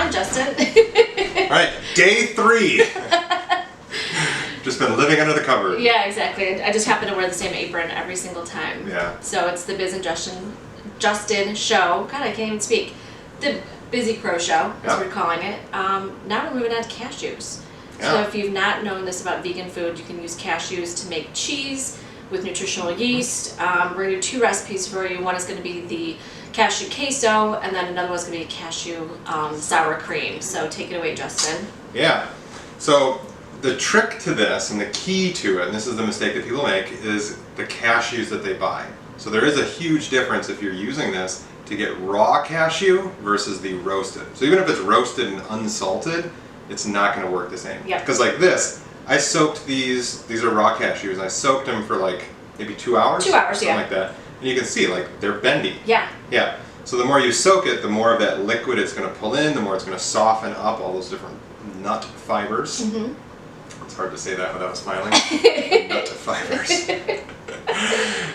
I'm Justin. Alright, day 3. Just been living under the cupboard. Yeah, exactly. I just happen to wear the same apron every single time. Yeah. So it's the Biz and Justin show. God, I can't even speak. The BizzyCrow show, as we're calling it. Now we're moving on to cashews. Yeah. So if you've not known this about vegan food, you can use cashews to make cheese with nutritional yeast. We're going to do 2 recipes for you. One is going to be the cashew queso, and then another one's going to be cashew sour cream. So take it away, Justin. Yeah. So the trick to this and the key to it, and this is the mistake that people make, is the cashews that they buy. So there is a huge difference if you're using this to get raw cashew versus the roasted. So even if it's roasted and unsalted, it's not going to work the same. Yep. Because like this, I soaked these are raw cashews, and I soaked them for like maybe 2 hours? 2 hours, something like that. And you can see, like, they're bendy. Yeah. Yeah. So the more you soak it, the more of that liquid it's going to pull in, the more it's going to soften up all those different nut fibers. Mm-hmm. It's hard to say that without smiling. Nut fibers.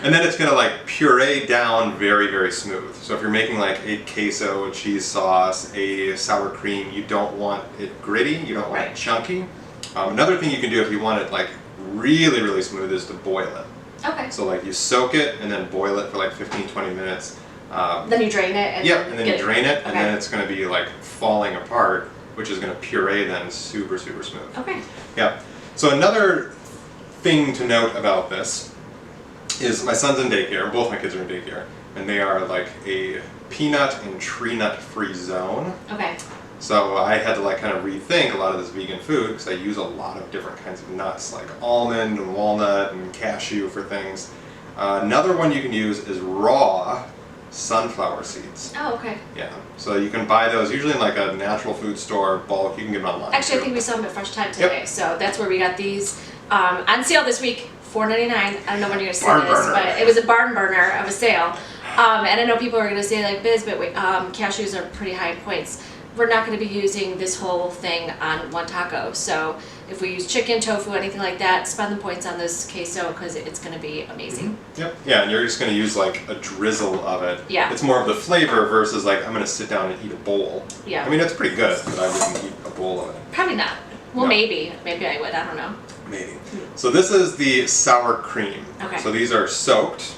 And then it's going to like puree down very, very smooth. So if you're making like a queso, a cheese sauce, a sour cream, you don't want it gritty, you don't want it chunky. Another thing you can do if you want it like really, really smooth is to boil it. Okay. So like you soak it and then boil it for like 15-20 minutes. Then you drain it. And and then you drain it, and okay. then it's going to be like falling apart, which is going to puree then super, super smooth. Okay. Yeah. So another thing to note about this is my son's in daycare. Both my kids are in daycare, and they are like a peanut and tree nut free zone. Okay. So I had to like kind of rethink a lot of this vegan food because I use a lot of different kinds of nuts like almond and walnut and cashew for things. Another one you can use is raw sunflower seeds. Oh, okay. Yeah. So you can buy those usually in like a natural food store bulk. You can get them online. Actually, too. I think we saw them at Fresh Time today. Yep. So that's where we got these on sale this week. $4.99. I don't know when you're going to see Barn this, burner. but it was a barn burner of a sale. And I know people are going to say like, Biz, but wait, cashews are pretty high in points. We're not going to be using this whole thing on one taco. So if we use chicken, tofu, anything like that, spend the points on this queso because it's going to be amazing. Mm-hmm. Yep. Yeah, and you're just going to use like a drizzle of it. Yeah. It's more of the flavor versus like I'm going to sit down and eat a bowl. Yeah. I mean, it's pretty good, but I wouldn't eat a bowl of it. Probably not. Well, No. maybe I would. I don't know. Maybe. So this is the sour cream. Okay. So these are soaked,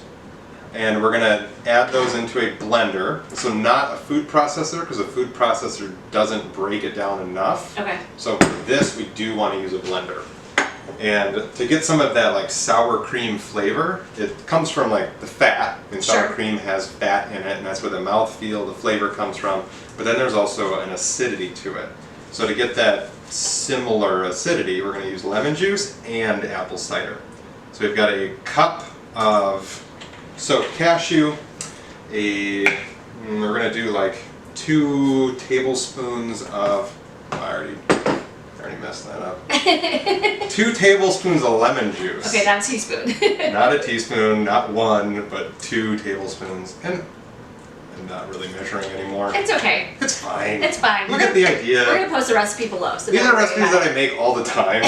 and we're going to add those into a blender. So not a food processor, because a food processor doesn't break it down enough. Okay. So for this, we do want to use a blender. And to get some of that like sour cream flavor, it comes from like the fat. And sour cream has fat in it, and that's where the mouthfeel, the flavor comes from. But then there's also an acidity to it. So to get that similar acidity, we're going to use lemon juice and apple cider. So we've got a cup of soaked cashew, we're going to do like 2 tablespoons of, I already messed that up. 2 tablespoons of lemon juice. Okay, not a teaspoon. Not a teaspoon, not 1, but 2 tablespoons. And I'm not really measuring anymore. It's okay. It's fine. It's fine. You get the idea. We're going to post a recipe below. So These don't are worry recipes about that I make all the time.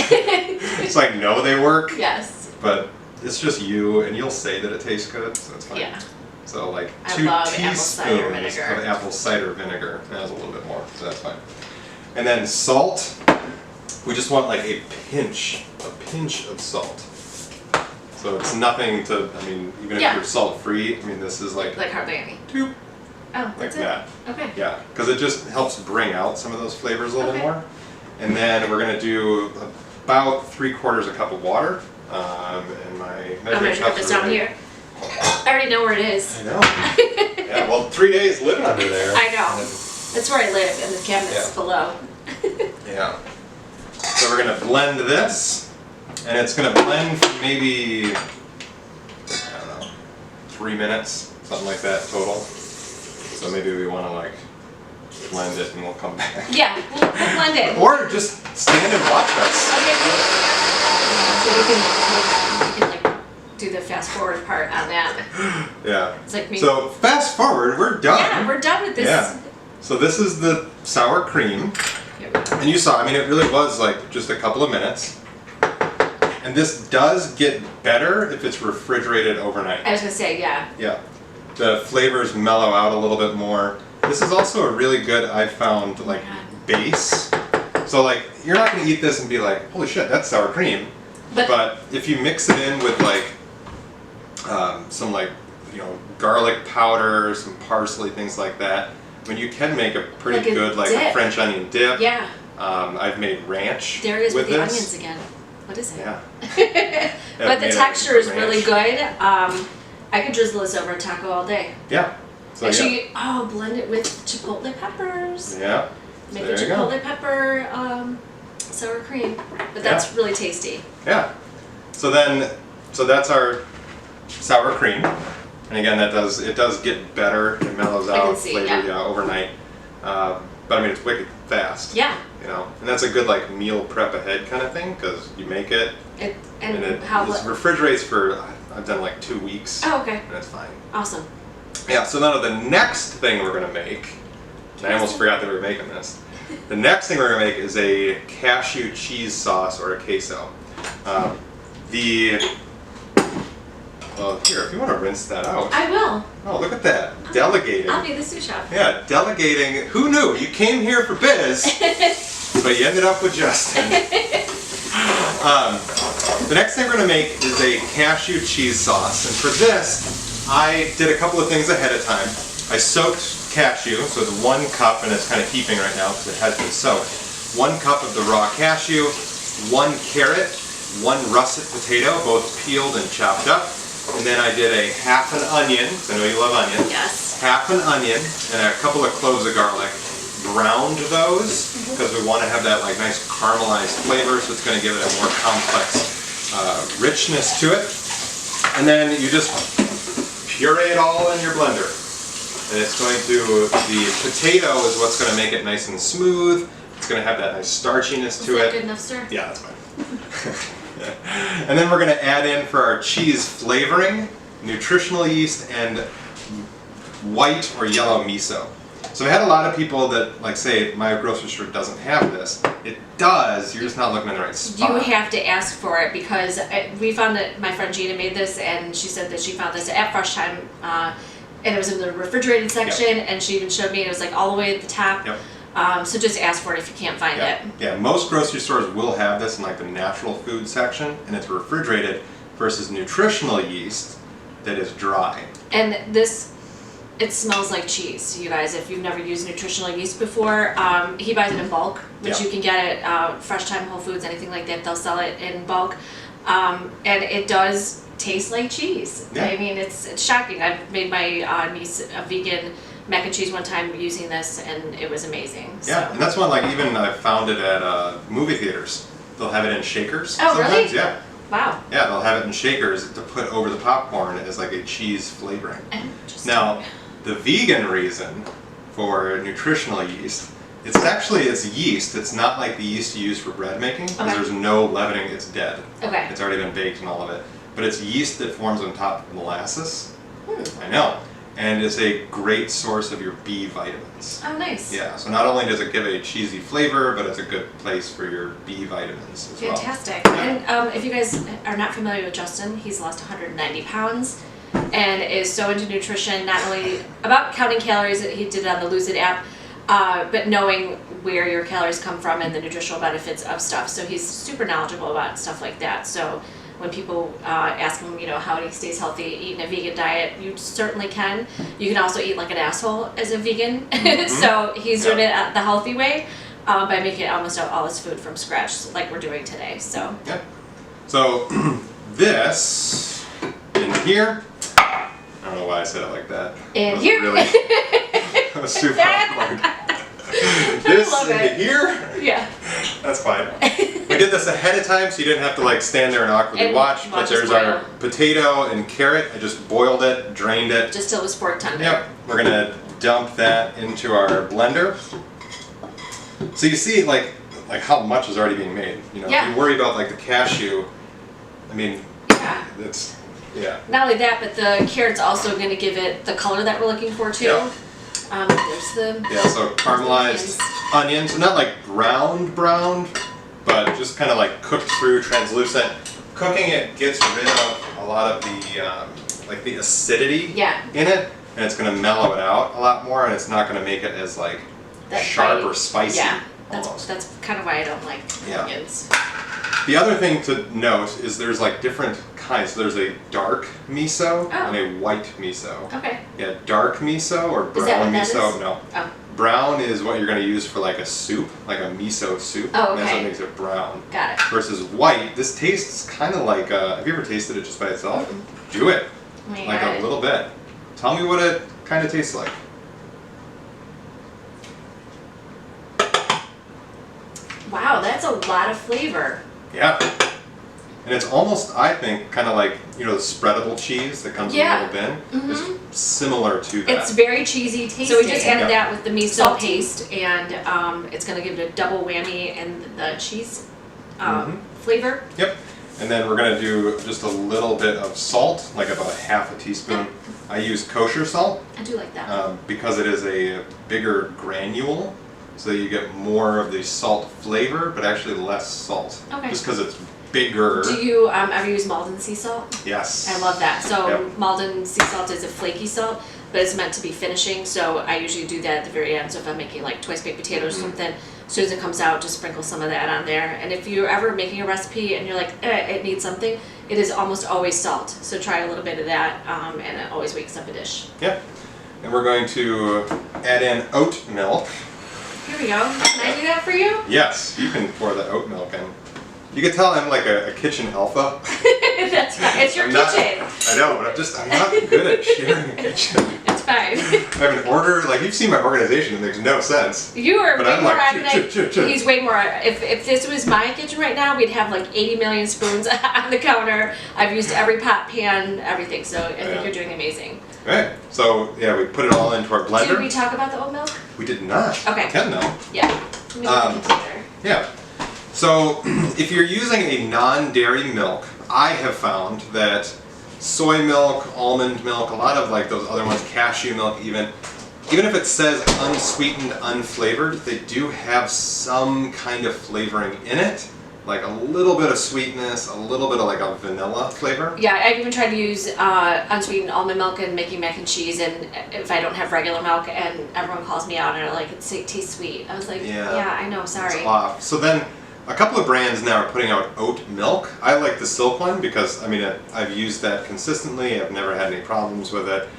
So I know they work. Yes. But it's just you, and you'll say that it tastes good, so it's fine. Yeah. So like I 2 love apple cider teaspoons vinegar. of apple cider vinegar. That was a little bit more, so that's fine. And then salt. We just want like a pinch of salt. So it's nothing to, I mean, even if you're salt free, I mean, this is like hardly any. 2. Oh, Like that's that. it? Okay. Yeah, because it just helps bring out some of those flavors a little more. And then we're going to do about 3/4 a cup of water. And my I'm measuring going to put cups this are down ready. here. I already know where it is. I know. Yeah, well, 3 days living under there. I know. That's where I live, in the cabinets below. Yeah. So we're going to blend this, and it's going to blend for maybe, I don't know, 3 minutes, something like that total. So maybe we want to like blend it and we'll come back. Yeah, we'll blend it. Or just stand and watch us. Okay. So we can like do the fast forward part on that. Yeah. It's like me. So fast forward, we're done. Yeah, we're done with this. Yeah. So this is the sour cream. And you saw, I mean, it really was like just a couple of minutes. And this does get better if it's refrigerated overnight. I was going to say, yeah. Yeah. The flavors mellow out a little bit more. This is also a really good, I found, like base. So like, you're not gonna eat this and be like, holy shit, that's sour cream. But if you mix it in with like some like, you know, garlic powder, some parsley, things like that, I mean, you can make a pretty good like a French onion dip. Yeah. I've made ranch There it is with the this. onions again. What is it? Yeah. But the texture is really good. I could drizzle this over a taco all day. Yeah. So actually, blend it with chipotle peppers. Yeah. Make a chipotle pepper sour cream. But that's really tasty. Yeah. So that's our sour cream. And again, it does get better. It mellows out flavor overnight. But I mean, it's wicked fast. Yeah. You know, and that's a good like meal prep ahead kind of thing because you make it and it refrigerates for I've done like 2 weeks. Oh, okay. And it's fine. Awesome. Yeah. So now the next thing we're gonna make, and I almost forgot that we were making this. The next thing we're gonna make is a cashew cheese sauce or a queso. Well, here, if you want to rinse that out. I will. Oh, look at that. Delegating. I'll be the sous chef. Yeah, delegating. Who knew? You came here for Biz, but you ended up with Justin. The next thing we're going to make is a cashew cheese sauce. And for this, I did a couple of things ahead of time. I soaked cashew, so it's 1 cup, and it's kind of heaping right now because it has been soaked. 1 cup of the raw cashew, 1 carrot, 1 russet potato, both peeled and chopped up. And then I did a half an onion, because I know you love onion. Yes. Half an onion and a couple of cloves of garlic. Browned those because we want to have that like nice caramelized flavor, so it's going to give it a more complex richness to it. And then you just puree it all in your blender. And it's going to, the potato is what's going to make it nice and smooth. It's going to have that nice starchiness to it. Is that good enough, sir? Yeah, that's fine. And then we're going to add in for our cheese flavoring, nutritional yeast and white or yellow miso. So I've had a lot of people that like say my grocery store doesn't have this. It does, you're just not looking in the right spot. You have to ask for it because we found that my friend Gina made this and she said that she found this at Fresh Time and it was in the refrigerated section and she even showed me it was like all the way at the top. Yep. So just ask for it if you can't find it. Yeah, most grocery stores will have this in like the natural food section, and it's refrigerated versus nutritional yeast that is dry. And this, it smells like cheese, you guys. If you've never used nutritional yeast before, he buys it in bulk, which you can get at Fresh Time, Whole Foods, anything like that. They'll sell it in bulk, and it does taste like cheese. Yeah. I mean, it's shocking. I've made my niece a vegan mac and cheese one time using this, and it was amazing. Yeah, and that's one like even I found it at movie theaters. They'll have it in shakers. Oh, sometimes. really? Yeah. Wow. Yeah, they'll have it in shakers to put over the popcorn as like a cheese flavoring. Now, the vegan reason for nutritional yeast, it's yeast. It's not like the yeast you use for bread making because there's no leavening. It's dead. Okay. It's already been baked and all of it. But it's yeast that forms on top of molasses. I know. And it's a great source of your B vitamins. Oh, nice. Yeah, so not only does it give a cheesy flavor, but it's a good place for your B vitamins as well. Fantastic. And if you guys are not familiar with Justin, he's lost 190 pounds and is so into nutrition, not only about counting calories, he did it on the Lose It app, but knowing where your calories come from and the nutritional benefits of stuff. So he's super knowledgeable about stuff like that. So when people ask him, how he stays healthy eating a vegan diet, you certainly can. You can also eat like an asshole as a vegan. So he's doing it the healthy way by making almost all his food from scratch, like we're doing today. So yeah. So this in here. I don't know why I said it like that. In here. Really, that was super awkward. This in here. Yeah. That's fine. We did this ahead of time, so you didn't have to like stand there and awkwardly watch. But there's our potato and carrot. I just boiled it, drained it. Just till it was fork tender. Yep. We're gonna dump that into our blender. So you see, like how much is already being made. If you worry about like the cashew, I mean, it's Not only that, but the carrot's also going to give it the color that we're looking for too. Yeah. There's the so caramelized onions, not like browned, but just kind of like cooked through, translucent. Cooking it gets rid of a lot of the like the acidity in it, and it's going to mellow it out a lot more, and it's not going to make it as like sharp or spicy That's kind of why I don't like onions. The other thing to note is there's like different kinds. So there's a dark miso and a white miso. Okay. Yeah, dark miso or brown is that what miso. That is? No. Oh. Brown is what you're going to use for like a soup, like a miso soup. Oh, okay. That's what makes it brown. Got it. Versus white, this tastes kind of like, have you ever tasted it just by itself? Mm-hmm. Do it. Like a little bit. Tell me what it kind of tastes like. Wow, that's a lot of flavor. Yeah. And it's almost, I think, kind of like, the spreadable cheese that comes in a little bin. It's similar to that. It's very cheesy tasting. So we just added that with the miso paste, and it's going to give it a double whammy and the cheese flavor. Yep. And then we're going to do just a little bit of salt, like about a half a teaspoon. I use kosher salt. I do like that. Because it is a bigger granule, so you get more of the salt flavor, but actually less salt. Okay. Just because it's bigger. Do you ever use Malden sea salt? Yes. I love that. So Malden sea salt is a flaky salt, but it's meant to be finishing, so I usually do that at the very end. So if I'm making like twice baked potatoes or something, as soon as it comes out, just sprinkle some of that on there. And if you're ever making a recipe and you're like, it needs something, it is almost always salt. So try a little bit of that, and it always wakes up a dish. Yep. And we're going to add in oat milk. Here we go. Can I do that for you? Yes, you can pour the oat milk in. You can tell I'm like a kitchen alpha. That's fine. It's your kitchen. I know, but I'm not good at sharing a kitchen. It's fine. I have an order, like you've seen my organization, it makes no sense. You are but way I'm more like, organized. He's way more. If this was my kitchen right now, we'd have like 80 million spoons on the counter. I've used every pot, pan, everything. So I think you're doing amazing. Right. So yeah, we put it all into our blender. Did we talk about the oat milk? We did not. Okay. We can though. Yeah. Yeah. So if you're using a non-dairy milk, I have found that soy milk, almond milk, a lot of like those other ones, cashew milk even if it says unsweetened, unflavored, they do have some kind of flavoring in it. Like a little bit of sweetness, a little bit of like a vanilla flavor. Yeah, I've even tried to use unsweetened almond milk in making mac and cheese, and if I don't have regular milk, and everyone calls me out and they're like, it tastes sweet. I was like, yeah I know, sorry. It's off. So then a couple of brands now are putting out oat milk. I like the Silk one because, I've used that consistently. I've never had any problems with it.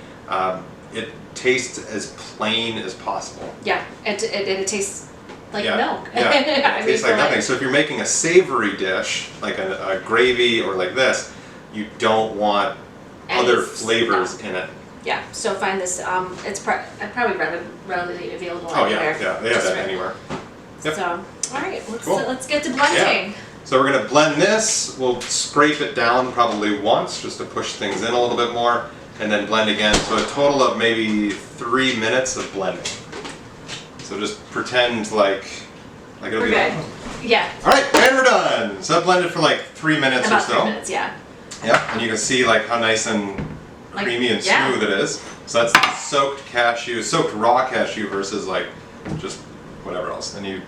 It tastes as plain as possible. Yeah, it tastes like milk. Yeah, it tastes like nothing. So if you're making a savory dish, like a gravy or like this, you don't want other flavors in it. Yeah, so find this, it's probably readily available anywhere. Oh yeah, they have that anywhere. Yep. So, alright, let's get to blending. Yeah. So we're going to blend this, we'll scrape it down probably once just to push things in a little bit more, and then blend again. So a total of maybe 3 minutes of blending. So just pretend like it'll be good. Yeah. Alright, and we're done! So I blended for like 3 minutes About or so. 3 minutes, yeah. Yep, and you can see like how nice and creamy and smooth it is. So that's the soaked raw cashew versus like just whatever else. And you're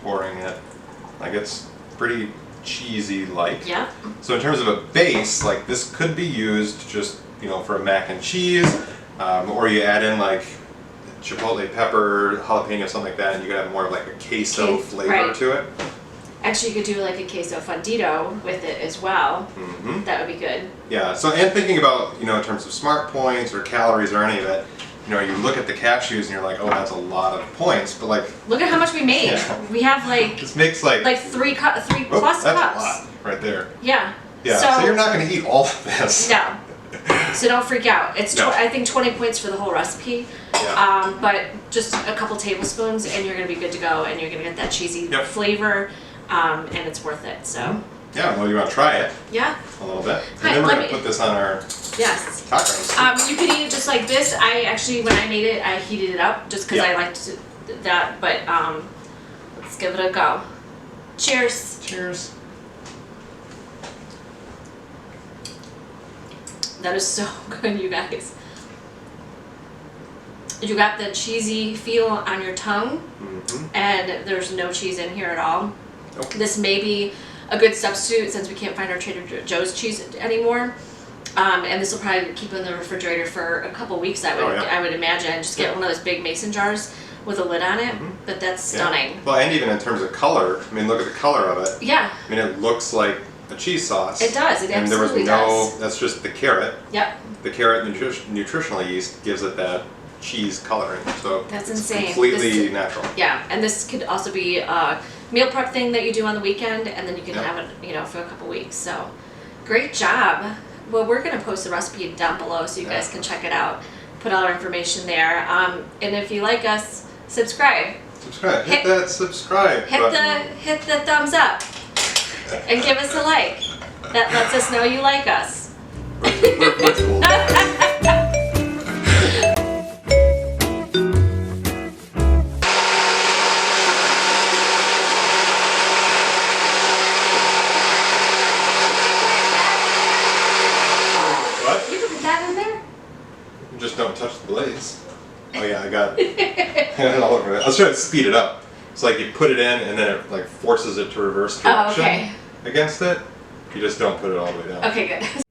pouring it, like it's pretty cheesy like. Yeah. So in terms of a base, like this could be used just for a mac and cheese, or you add in like chipotle pepper, jalapeno, something like that, and you could have more of like a queso flavor to it. Actually, you could do like a queso fundido with it as well. Mm-hmm. That would be good. Yeah. So and thinking about in terms of smart points or calories or any of it. You look at the cashews and you're like, oh, that's a lot of points, but like... Look at how much we made. Yeah. We have like... This makes like... Like three plus that's cups. That's a lot right there. Yeah. Yeah, so you're not going to eat all of this. No. So don't freak out. It's I think 20 points for the whole recipe. Yeah. But just a couple tablespoons and you're going to be good to go, and you're going to get that cheesy flavor, and it's worth it, so... Yeah, well, you want to try it? Yeah. A little bit. And then we're going to put this on our tacos. You could eat it just like this. I actually, when I made it, I heated it up just because I liked that. But let's give it a go. Cheers. Cheers. That is so good, you guys. You got the cheesy feel on your tongue, and there's no cheese in here at all. Nope. This may be a good substitute since we can't find our Trader Joe's cheese anymore, and this will probably keep in the refrigerator for a couple weeks. I would imagine. Just get one of those big mason jars. with a lid on it, but that's stunning. Yeah. Well, and even in terms of color, I mean, look at the color of it. Yeah. I mean, it looks like a cheese sauce. It does. It and absolutely there was does. that's just the carrot. Yep. The carrot nutritional yeast gives it that cheese coloring. So that's it's insane. completely natural. Yeah, and this could also be a meal prep thing that you do on the weekend, and then you can have it, you know, for a couple weeks. So, great job. Well, we're gonna post the recipe down below so you guys can check it out. Put all our information there. And if you like us, subscribe. Subscribe. Hit that subscribe button. Hit the thumbs up and give us a like. That lets us know you like us. We're cool. What? You can put that in there? Just don't touch the blades. Oh yeah, I got it all over it. I was trying to speed it up. It's like you put it in and then it like forces it to reverse direction okay. against it. You just don't put it all the way down. Okay, good.